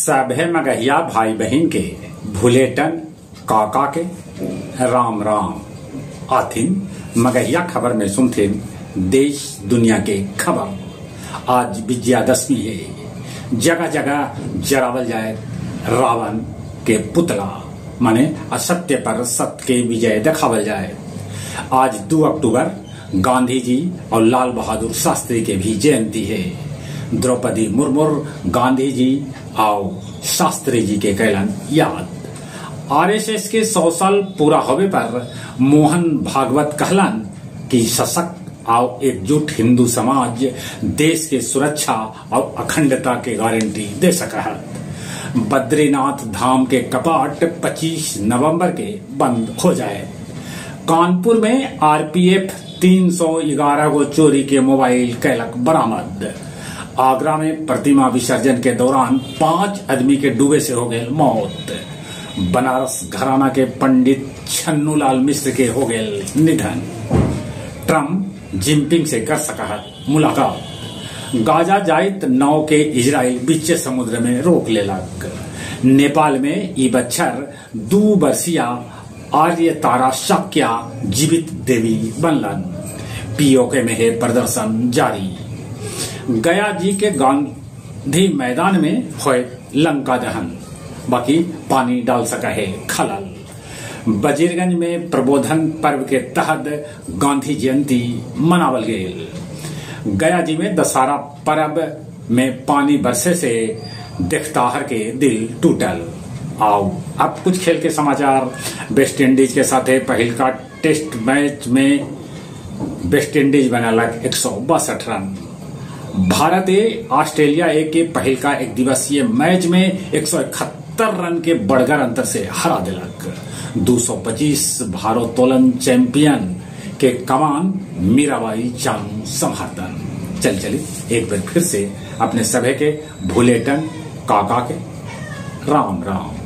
सभे मगहिया भाई बहन के भुलेटन काका के राम राम आथिन मगहिया खबर में सुनथिन देश दुनिया के खबर। आज विजयादशमी है। जगह जगह जरावल जाए रावण के पुतला, माने असत्य पर सत्य के विजय दिखावल जाए। आज 2 अक्टूबर गांधी जी और लाल बहादुर शास्त्री के भी जयंती है। द्रौपदी मुर्मू गांधी जी और शास्त्री जी के कैलन याद। आरएसएस के 100 साल पूरा होवे पर मोहन भागवत कहलन कि सशक्त और एकजुट हिंदू समाज देश के सुरक्षा और अखंडता के गारंटी दे सका है। बद्रीनाथ धाम के कपाट 25 नवंबर के बंद हो जाए। कानपुर में आरपीएफ 311 गो चोरी के मोबाइल कैलक बरामद। आगरा में प्रतिमा विसर्जन के दौरान 5 आदमी के डूबे से हो गए मौत। बनारस घराना के पंडित छन्नूलाल मिश्र के हो गए निधन। ट्रम्प जिनपिंग से कर सका है मुलाकात। गाजा जाइत नाव के इजराइल बीच समुद्र में रोक लेलक। नेपाल में ई बच्चर 2 वर्षीय आर्य तारा शाक्या जीवित देवी बनलन। पीओके में है प्रदर्शन जारी। गया जी के गांधी मैदान में हुए लंका दहन, बाकी पानी डाल सका है खलल। वजीरगंज में प्रबोधन पर्व के तहत गांधी जयंती मनावल गई। गया जी में दशहरा पर्व में पानी बरसे से देखताहर के दिल टूटल। आओ अब कुछ खेल के समाचार। वेस्ट इंडीज के साथ पहल का टेस्ट मैच में वेस्ट इंडीज बनलक 162 रन। भारत ऑस्ट्रेलिया के पहल का एक दिवसीय मैच में 171 रन के बढ़कर अंतर से हरा दिलक। 225 भारोत्तोलन चैंपियन के कमान मीराबाई चानू संभारतन। चलिए एक बार फिर से अपने सभी के भुलेटन काका के राम राम।